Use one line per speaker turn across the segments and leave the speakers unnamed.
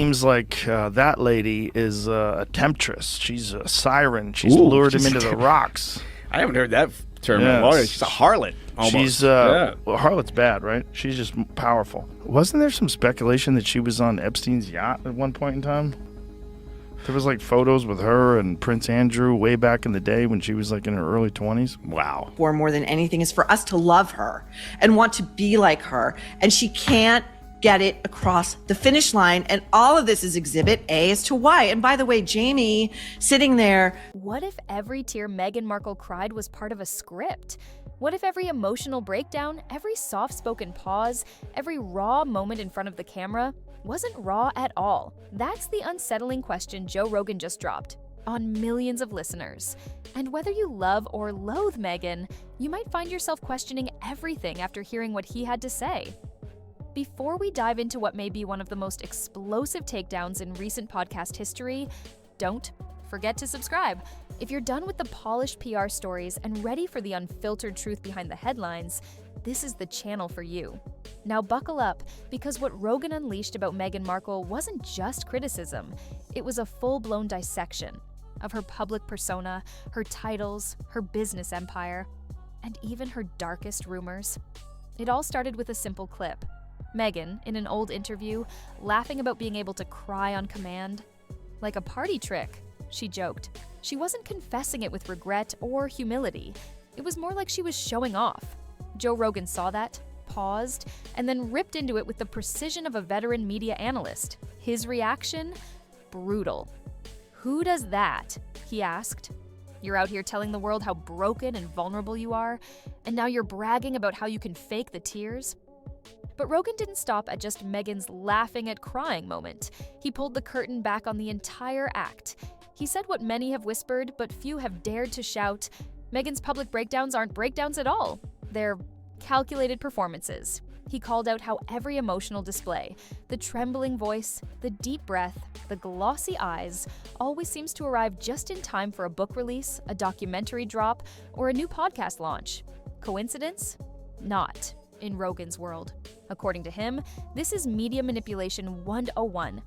seems like that lady is a temptress. She's a siren. She's lured him into the rocks.
I haven't heard that term in a long time. She's a harlot, almost.
Well, harlot's bad, right? She's just powerful. Wasn't there some speculation that she was on Epstein's yacht at one point in time? There was like photos with her and Prince Andrew way back in the day when she was like in her early 20s.
Wow.
For more than anything is for us to love her and want to be like her. And she can't get it across the finish line. And all of this is exhibit A as to why. And by the way, Jamie sitting there.
What if every tear Meghan Markle cried was part of a script? What if every emotional breakdown, every soft-spoken pause, every raw moment in front of the camera wasn't raw at all? That's the unsettling question Joe Rogan just dropped on millions of listeners. And whether you love or loathe Meghan, you might find yourself questioning everything after hearing what he had to say. Before we dive into what may be one of the most explosive takedowns in recent podcast history, don't forget to subscribe. If you're done with the polished PR stories and ready for the unfiltered truth behind the headlines, this is the channel for you. Now buckle up, because what Rogan unleashed about Meghan Markle wasn't just criticism. It was a full-blown dissection of her public persona, her titles, her business empire, and even her darkest rumors. It all started with a simple clip. Meghan, in an old interview, laughing about being able to cry on command. Like a party trick, she joked. She wasn't confessing it with regret or humility. It was more like she was showing off. Joe Rogan saw that, paused, and then ripped into it with the precision of a veteran media analyst. His reaction? Brutal. "Who does that?" he asked. "You're out here telling the world how broken and vulnerable you are, and now you're bragging about how you can fake the tears?" But Rogan didn't stop at just Meghan's laughing at crying moment. He pulled the curtain back on the entire act. He said what many have whispered, but few have dared to shout: Meghan's public breakdowns aren't breakdowns at all. They're calculated performances. He called out how every emotional display, the trembling voice, the deep breath, the glossy eyes, always seems to arrive just in time for a book release, a documentary drop, or a new podcast launch. Coincidence? Not, in Rogan's world. According to him, this is media manipulation 101.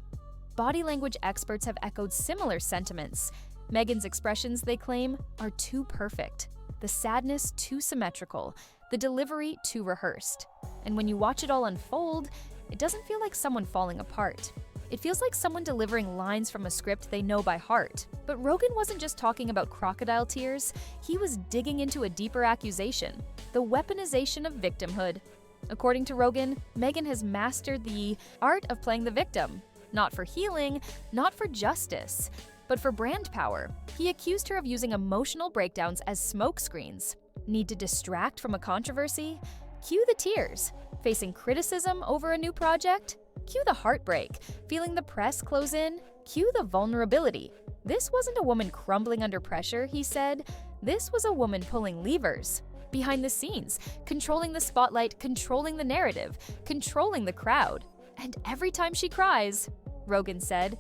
Body language experts have echoed similar sentiments. Meghan's expressions, they claim, are too perfect. The sadness too symmetrical, the delivery too rehearsed. And when you watch it all unfold, it doesn't feel like someone falling apart. It feels like someone delivering lines from a script they know by heart. But Rogan wasn't just talking about crocodile tears, he was digging into a deeper accusation: the weaponization of victimhood. According to Rogan, Meghan has mastered the art of playing the victim, not for healing, not for justice, but for brand power. He accused her of using emotional breakdowns as smokescreens. Need to distract from a controversy? Cue the tears. Facing criticism over a new project? Cue the heartbreak. Feeling the press close in? Cue the vulnerability. This wasn't a woman crumbling under pressure, he said. This was a woman pulling levers. Behind the scenes, controlling the spotlight, controlling the narrative, controlling the crowd. And every time she cries, Rogan said,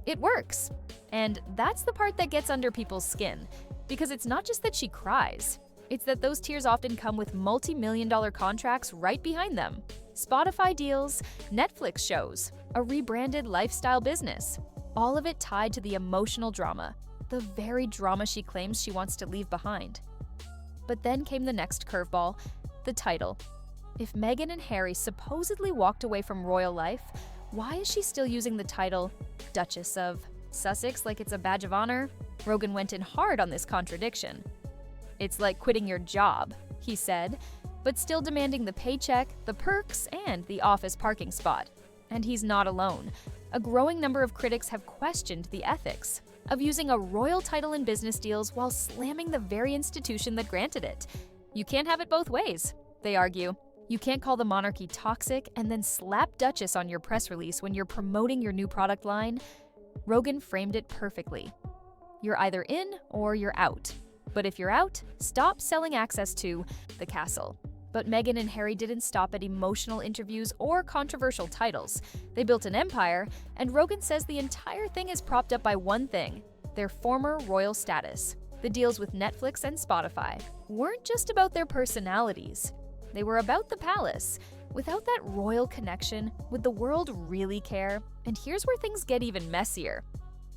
it works. And that's the part that gets under people's skin. Because it's not just that she cries. It's that those tears often come with multi-million-dollar contracts right behind them. Spotify deals, Netflix shows, a rebranded lifestyle business. All of it tied to the emotional drama, the very drama she claims she wants to leave behind. But then came the next curveball, the title. If Meghan and Harry supposedly walked away from royal life, why is she still using the title Duchess of Sussex like it's a badge of honor? Rogan went in hard on this contradiction. It's like quitting your job, he said, but still demanding the paycheck, the perks, and the office parking spot. And he's not alone. A growing number of critics have questioned the ethics of using a royal title in business deals while slamming the very institution that granted it. You can't have it both ways, they argue. You can't call the monarchy toxic and then slap Duchess on your press release when you're promoting your new product line. Rogan framed it perfectly. You're either in or you're out. But if you're out, stop selling access to the castle. But Meghan and Harry didn't stop at emotional interviews or controversial titles. They built an empire, and Rogan says the entire thing is propped up by one thing: their former royal status. The deals with Netflix and Spotify weren't just about their personalities. They were about the palace. Without that royal connection, would the world really care? And here's where things get even messier.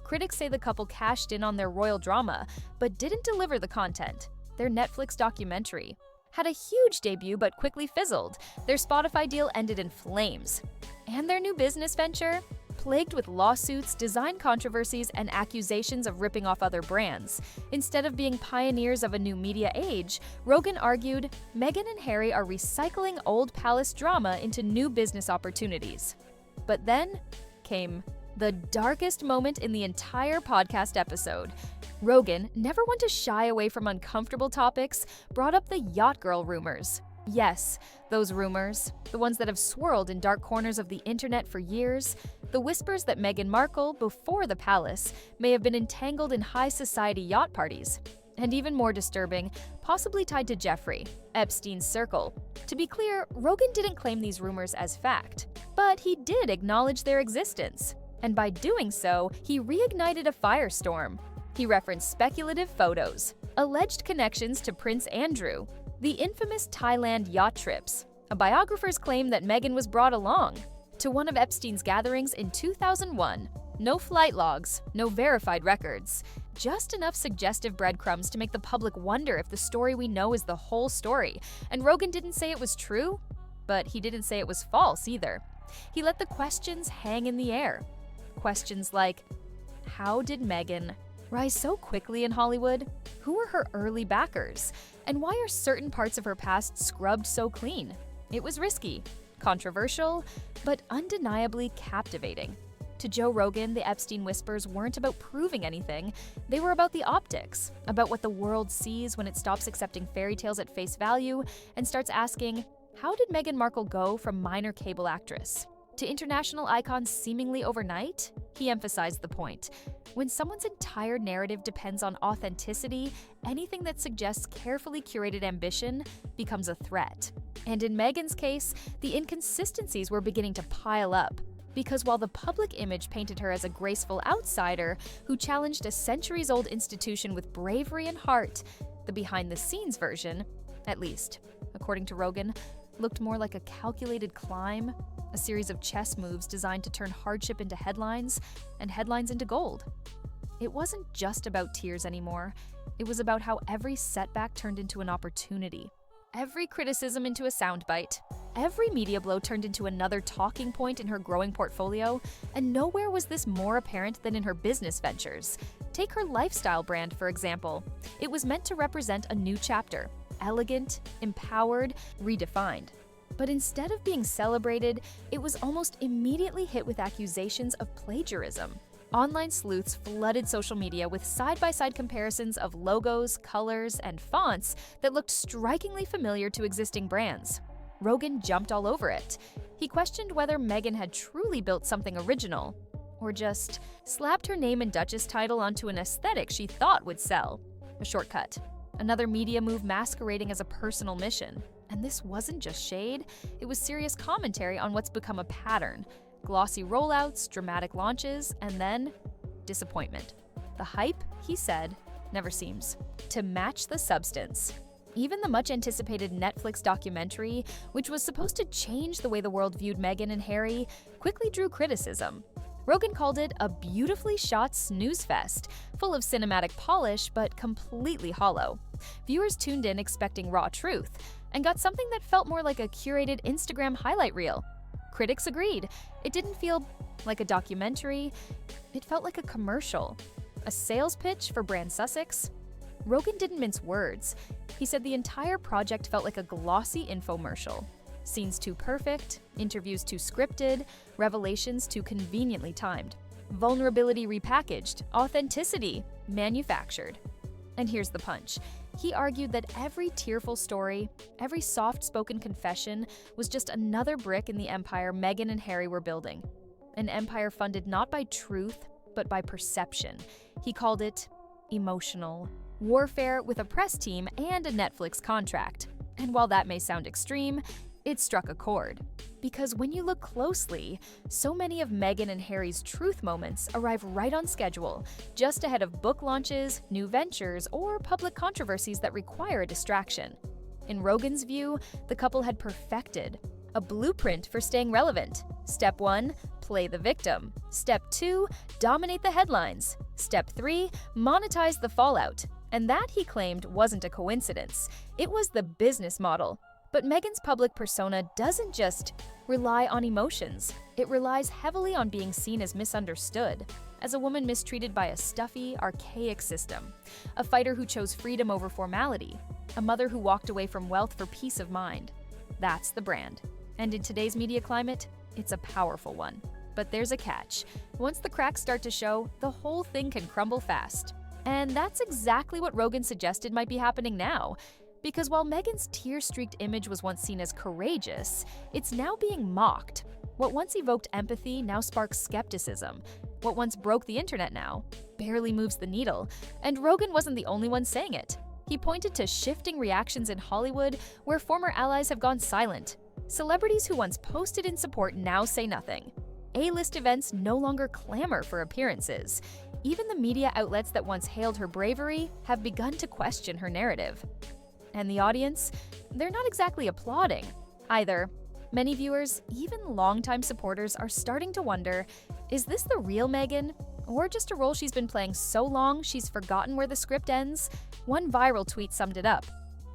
Critics say the couple cashed in on their royal drama, but didn't deliver the content. Their Netflix documentary had a huge debut but quickly fizzled. Their Spotify deal ended in flames. And their new business venture? Plagued with lawsuits, design controversies, and accusations of ripping off other brands. Instead of being pioneers of a new media age, Rogan argued, Meghan and Harry are recycling old palace drama into new business opportunities. But then came the darkest moment in the entire podcast episode. Rogan, never one to shy away from uncomfortable topics, brought up the yacht girl rumors. Yes, those rumors, the ones that have swirled in dark corners of the internet for years, the whispers that Meghan Markle, before the palace, may have been entangled in high society yacht parties. And even more disturbing, possibly tied to Jeffrey, Epstein's circle. To be clear, Rogan didn't claim these rumors as fact, but he did acknowledge their existence. And by doing so, he reignited a firestorm. He referenced speculative photos, alleged connections to Prince Andrew, the infamous Thailand yacht trips, a biographer's claim that Meghan was brought along, to one of Epstein's gatherings in 2001. No flight logs, no verified records, just enough suggestive breadcrumbs to make the public wonder if the story we know is the whole story. And Rogan didn't say it was true, but he didn't say it was false either. He let the questions hang in the air. Questions like, how did Meghan rise so quickly in Hollywood? Who were her early backers? And why are certain parts of her past scrubbed so clean? It was risky, controversial, but undeniably captivating. To Joe Rogan, the Epstein whispers weren't about proving anything. They were about the optics, about what the world sees when it stops accepting fairy tales at face value and starts asking, how did Meghan Markle go from minor cable actress to international icon seemingly overnight? He emphasized the point. When someone's entire narrative depends on authenticity, anything that suggests carefully curated ambition becomes a threat. And in Meghan's case, the inconsistencies were beginning to pile up. Because while the public image painted her as a graceful outsider who challenged a centuries-old institution with bravery and heart, the behind-the-scenes version, at least, according to Rogan, looked more like a calculated climb, a series of chess moves designed to turn hardship into headlines and headlines into gold. It wasn't just about tears anymore. It was about how every setback turned into an opportunity. Every criticism into a soundbite. Every media blow turned into another talking point in her growing portfolio, and nowhere was this more apparent than in her business ventures. Take her lifestyle brand, for example. It was meant to represent a new chapter, elegant, empowered, redefined. But instead of being celebrated, it was almost immediately hit with accusations of plagiarism. Online sleuths flooded social media with side-by-side comparisons of logos, colors, and fonts that looked strikingly familiar to existing brands. Rogan jumped all over it. He questioned whether Meghan had truly built something original, or just slapped her name and Duchess title onto an aesthetic she thought would sell. A shortcut. Another media move masquerading as a personal mission. And this wasn't just shade, it was serious commentary on what's become a pattern. Glossy rollouts, dramatic launches, and then disappointment. The hype, he said, never seems to match the substance. Even the much-anticipated Netflix documentary, which was supposed to change the way the world viewed Meghan and Harry, quickly drew criticism. Rogan called it a beautifully shot snooze fest, full of cinematic polish but completely hollow. Viewers tuned in expecting raw truth, and got something that felt more like a curated Instagram highlight reel. Critics agreed. It didn't feel like a documentary, it felt like a commercial. A sales pitch for brand Sussex? Rogan didn't mince words. He said the entire project felt like a glossy infomercial. Scenes too perfect, interviews too scripted, revelations too conveniently timed. Vulnerability repackaged, authenticity manufactured. And here's the punch. He argued that every tearful story, every soft-spoken confession was just another brick in the empire Meghan and Harry were building. An empire funded not by truth, but by perception. He called it emotional warfare with a press team and a Netflix contract. And while that may sound extreme, it struck a chord. Because when you look closely, so many of Meghan and Harry's truth moments arrive right on schedule, just ahead of book launches, new ventures, or public controversies that require a distraction. In Rogan's view, the couple had perfected a blueprint for staying relevant. Step 1, play the victim. Step 2, dominate the headlines. Step 3, monetize the fallout. And that, he claimed, wasn't a coincidence. It was the business model. But Meghan's public persona doesn't just rely on emotions. It relies heavily on being seen as misunderstood, as a woman mistreated by a stuffy, archaic system, a fighter who chose freedom over formality, a mother who walked away from wealth for peace of mind. That's the brand. And in today's media climate, it's a powerful one. But there's a catch. Once the cracks start to show, the whole thing can crumble fast. And that's exactly what Rogan suggested might be happening now. Because while Meghan's tear-streaked image was once seen as courageous, it's now being mocked. What once evoked empathy now sparks skepticism. What once broke the internet now barely moves the needle. And Rogan wasn't the only one saying it. He pointed to shifting reactions in Hollywood where former allies have gone silent. Celebrities who once posted in support now say nothing. A-list events no longer clamor for appearances. Even the media outlets that once hailed her bravery have begun to question her narrative. And the audience? They're not exactly applauding either. Many viewers, even longtime supporters, are starting to wonder, is this the real Meghan? Or just a role she's been playing so long she's forgotten where the script ends? One viral tweet summed it up.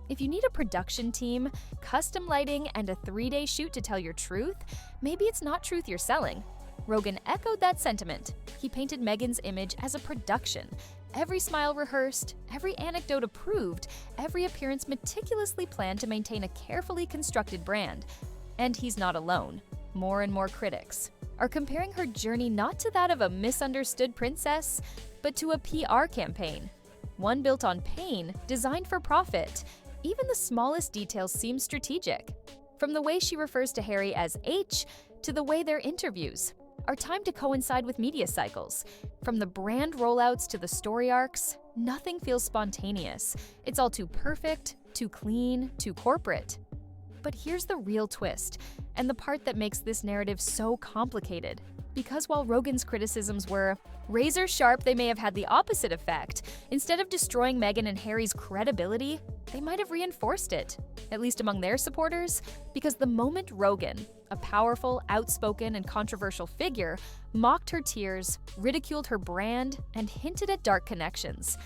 If you need a production team, custom lighting, and a 3-day shoot to tell your truth, maybe it's not truth you're selling. Rogan echoed that sentiment. He painted Meghan's image as a production. Every smile rehearsed, every anecdote approved, every appearance meticulously planned to maintain a carefully constructed brand. And he's not alone. More and more critics are comparing her journey not to that of a misunderstood princess, but to a PR campaign. One built on pain, designed for profit. Even the smallest details seem strategic. From the way she refers to Harry as H to the way their interviews are timed to coincide with media cycles. From the brand rollouts to the story arcs, nothing feels spontaneous. It's all too perfect, too clean, too corporate. But here's the real twist, and the part that makes this narrative so complicated. Because while Rogan's criticisms were razor sharp, they may have had the opposite effect. Instead of destroying Meghan and Harry's credibility, they might have reinforced it, at least among their supporters, because the moment Rogan, a powerful, outspoken, and controversial figure, mocked her tears, ridiculed her brand, and hinted at dark connections,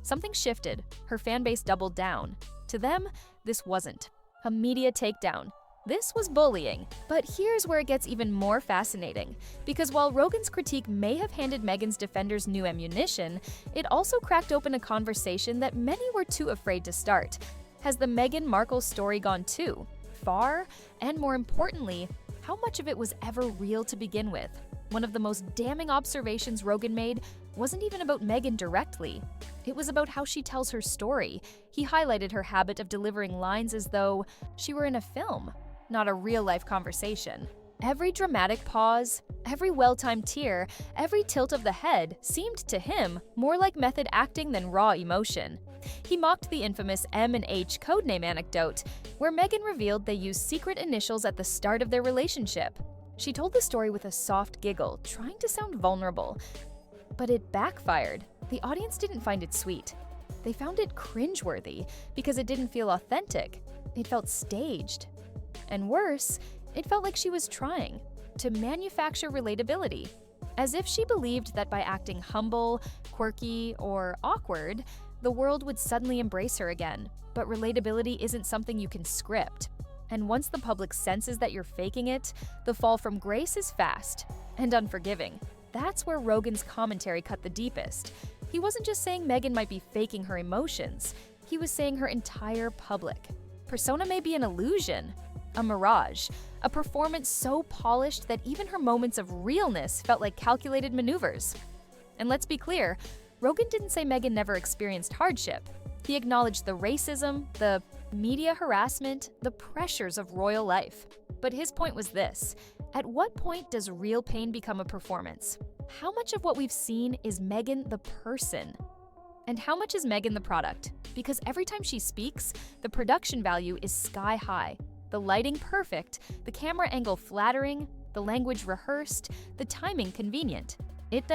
something shifted. Her fan base doubled down. To them, this wasn't a media takedown. This was bullying. But here's where it gets even more fascinating. Because while Rogan's critique may have handed Meghan's defenders new ammunition, it also cracked open a conversation that many were too afraid to start. Has the Meghan Markle story gone too far? And more importantly, how much of it was ever real to begin with? One of the most damning observations Rogan made wasn't even about Meghan directly. It was about how she tells her story. He highlighted her habit of delivering lines as though she were in a film, not a real-life conversation. Every dramatic pause, every well-timed tear, every tilt of the head seemed to him more like method acting than raw emotion. He mocked the infamous M and H codename anecdote, where Meghan revealed they used secret initials at the start of their relationship. She told the story with a soft giggle, trying to sound vulnerable. But it backfired. The audience didn't find it sweet. They found it cringeworthy because it didn't feel authentic. It felt staged. And worse, it felt like she was trying to manufacture relatability, as if she believed that by acting humble, quirky, or awkward, the world would suddenly embrace her again. But relatability isn't something you can script. And once the public senses that you're faking it, the fall from grace is fast and unforgiving. That's where Rogan's commentary cut the deepest. He wasn't just saying Meghan might be faking her emotions. He was saying her entire public persona may be an illusion, a mirage, a performance so polished that even her moments of realness felt like calculated maneuvers. And let's be clear, Rogan didn't say Meghan never experienced hardship. He acknowledged the racism, the media harassment, the pressures of royal life. But his point was this: at what point does real pain become a performance? How much of what we've seen is Meghan the person? And how much is Meghan the product? Because every time she speaks, the production value is sky high. The lighting perfect, the camera angle flattering, the language rehearsed, the timing convenient. It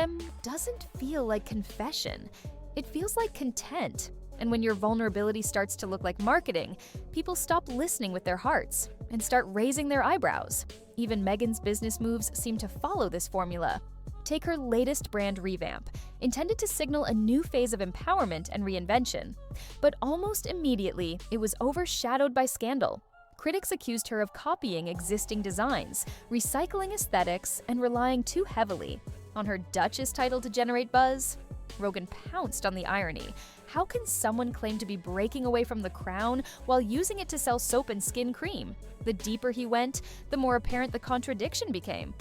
doesn't feel like confession. It feels like content. And when your vulnerability starts to look like marketing, people stop listening with their hearts and start raising their eyebrows. Even Meghan's business moves seem to follow this formula. Take her latest brand revamp, intended to signal a new phase of empowerment and reinvention. But almost immediately, it was overshadowed by scandal. Critics accused her of copying existing designs, recycling aesthetics, and relying too heavily on her Duchess title to generate buzz. Rogan pounced on the irony. How can someone claim to be breaking away from the crown while using it to sell soap and skin cream? The deeper he went, the more apparent the contradiction became.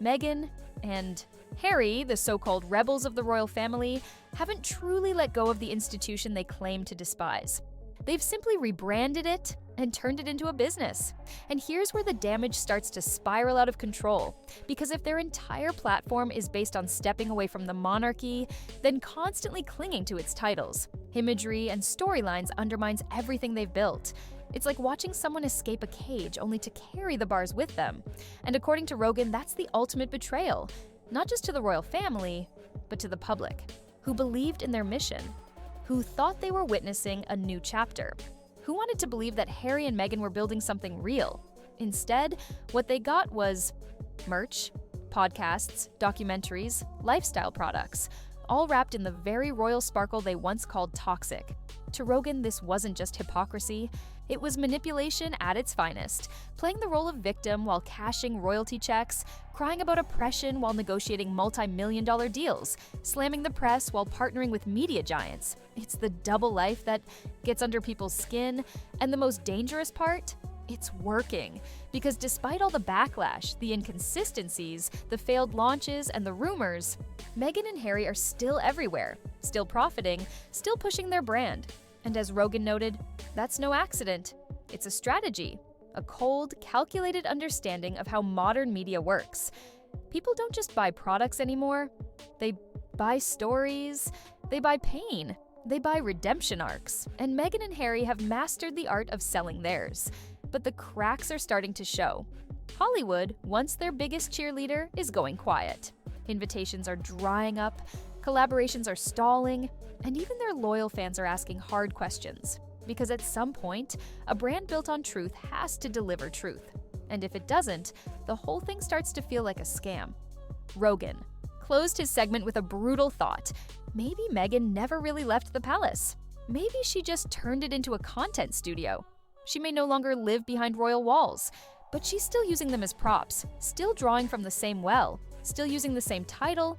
Meghan and Harry, the so-called rebels of the royal family, haven't truly let go of the institution they claim to despise. They've simply rebranded it and turned it into a business. And here's where the damage starts to spiral out of control. Because if their entire platform is based on stepping away from the monarchy, then constantly clinging to its titles, imagery, and storylines undermines everything they've built. It's like watching someone escape a cage only to carry the bars with them. And according to Rogan, that's the ultimate betrayal, not just to the royal family, but to the public, who believed in their mission, who thought they were witnessing a new chapter, who wanted to believe that Harry and Meghan were building something real. Instead, what they got was merch, podcasts, documentaries, lifestyle products, all wrapped in the very royal sparkle they once called toxic. To Rogan, this wasn't just hypocrisy, it was manipulation at its finest, playing the role of victim while cashing royalty checks, crying about oppression while negotiating multi-million-dollar deals, slamming the press while partnering with media giants. It's the double life that gets under people's skin, and the most dangerous part? It's working. Because despite all the backlash, the inconsistencies, the failed launches, and the rumors, Meghan and Harry are still everywhere, still profiting, still pushing their brand. And as Rogan noted, that's no accident. It's a strategy, a cold, calculated understanding of how modern media works. People don't just buy products anymore. They buy stories, they buy pain, they buy redemption arcs. And Meghan and Harry have mastered the art of selling theirs. But the cracks are starting to show. Hollywood, once their biggest cheerleader, is going quiet. Invitations are drying up, collaborations are stalling, and even their loyal fans are asking hard questions. Because at some point, a brand built on truth has to deliver truth. And if it doesn't, the whole thing starts to feel like a scam. Rogan closed his segment with a brutal thought. Maybe Meghan never really left the palace. Maybe she just turned it into a content studio. She may no longer live behind royal walls, but she's still using them as props, still drawing from the same well, still using the same title.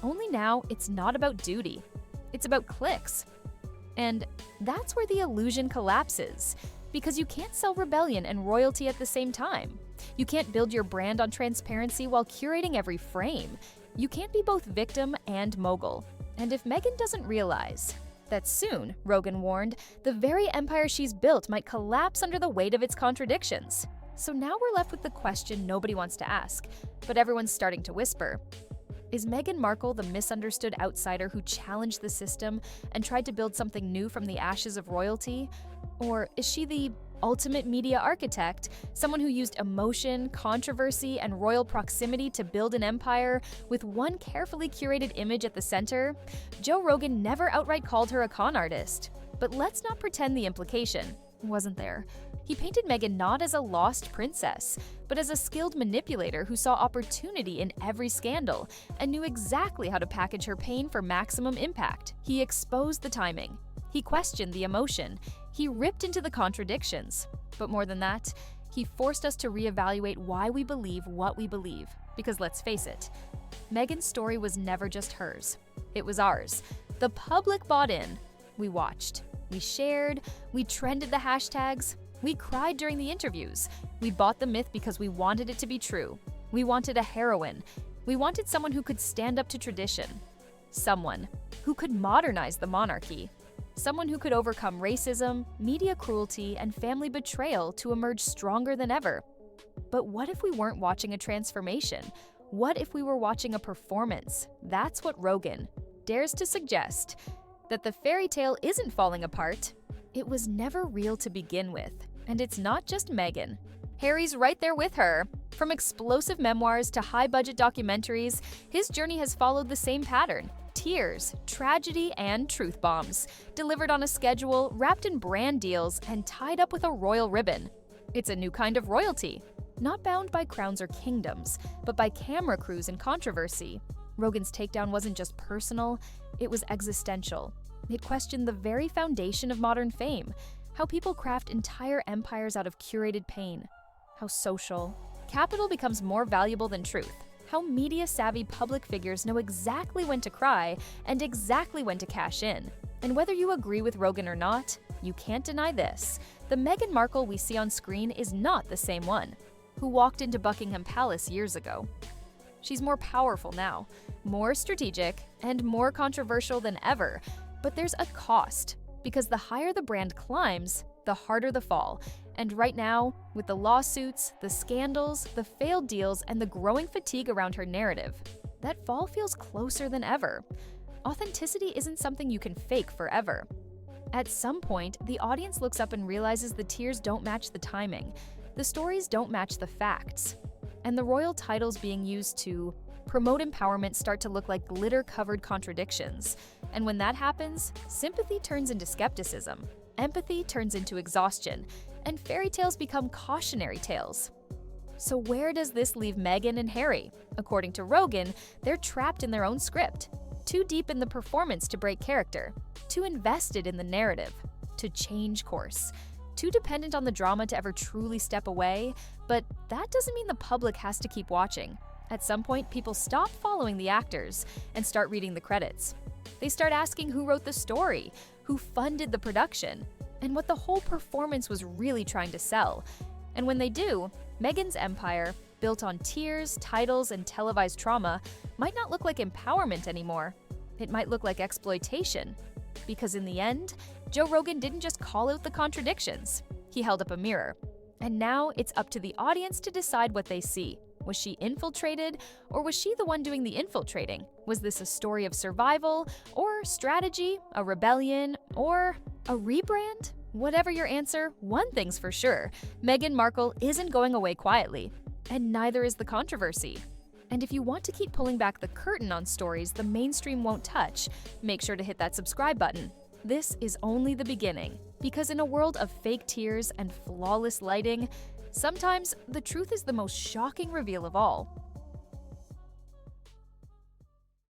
Only now, it's not about duty. It's about clicks. And that's where the illusion collapses, because you can't sell rebellion and royalty at the same time. You can't build your brand on transparency while curating every frame. You can't be both victim and mogul. And if Meghan doesn't realize that soon, Rogan warned, the very empire she's built might collapse under the weight of its contradictions. So now we're left with the question nobody wants to ask, but everyone's starting to whisper. Is Meghan Markle the misunderstood outsider who challenged the system and tried to build something new from the ashes of royalty? Or is she the ultimate media architect, someone who used emotion, controversy, and royal proximity to build an empire with one carefully curated image at the center? Joe Rogan never outright called her a con artist. But let's not pretend the implication wasn't there. He painted Meghan not as a lost princess, but as a skilled manipulator who saw opportunity in every scandal and knew exactly how to package her pain for maximum impact. He exposed the timing. He questioned the emotion. He ripped into the contradictions. But more than that, he forced us to reevaluate why we believe what we believe. Because let's face it, Meghan's story was never just hers. It was ours. The public bought in. We watched. We shared. We trended the hashtags. We cried during the interviews. We bought the myth because we wanted it to be true. We wanted a heroine. We wanted someone who could stand up to tradition. Someone who could modernize the monarchy. Someone who could overcome racism, media cruelty, and family betrayal to emerge stronger than ever. But what if we weren't watching a transformation? What if we were watching a performance? That's what Rogan dares to suggest. That the fairy tale isn't falling apart. It was never real to begin with. And it's not just Meghan. Harry's right there with her. From explosive memoirs to high-budget documentaries, his journey has followed the same pattern. Tears, tragedy, and truth bombs, delivered on a schedule, wrapped in brand deals, and tied up with a royal ribbon. It's a new kind of royalty, not bound by crowns or kingdoms, but by camera crews and controversy. Rogan's takedown wasn't just personal, it was existential. It questioned the very foundation of modern fame, how people craft entire empires out of curated pain, how social capital becomes more valuable than truth, how media-savvy public figures know exactly when to cry and exactly when to cash in. And whether you agree with Rogan or not, you can't deny this. The Meghan Markle we see on screen is not the same one who walked into Buckingham Palace years ago. She's more powerful now, more strategic, and more controversial than ever. But there's a cost, because the higher the brand climbs, the harder the fall. And right now, with the lawsuits, the scandals, the failed deals, and the growing fatigue around her narrative, that fall feels closer than ever. Authenticity isn't something you can fake forever. At some point, the audience looks up and realizes the tears don't match the timing, the stories don't match the facts, and the royal titles being used to promote empowerment start to look like glitter-covered contradictions. And when that happens, sympathy turns into skepticism, empathy turns into exhaustion, and fairy tales become cautionary tales. So where does this leave Meghan and Harry? According to Rogan, they're trapped in their own script, too deep in the performance to break character, too invested in the narrative to change course, too dependent on the drama to ever truly step away. But that doesn't mean the public has to keep watching. At some point, people stop following the actors and start reading the credits. They start asking who wrote the story, who funded the production, and what the whole performance was really trying to sell. And when they do, Meghan's empire, built on tears, titles, and televised trauma, might not look like empowerment anymore. It might look like exploitation. Because in the end, Joe Rogan didn't just call out the contradictions. He held up a mirror. And now it's up to the audience to decide what they see. Was she infiltrated, or was she the one doing the infiltrating? Was this a story of survival, or strategy, a rebellion, or a rebrand? Whatever your answer, one thing's for sure: Meghan Markle isn't going away quietly, and neither is the controversy. And if you want to keep pulling back the curtain on stories the mainstream won't touch, make sure to hit that subscribe button. This is only the beginning, because in a world of fake tears and flawless lighting, sometimes the truth is the most shocking reveal of all.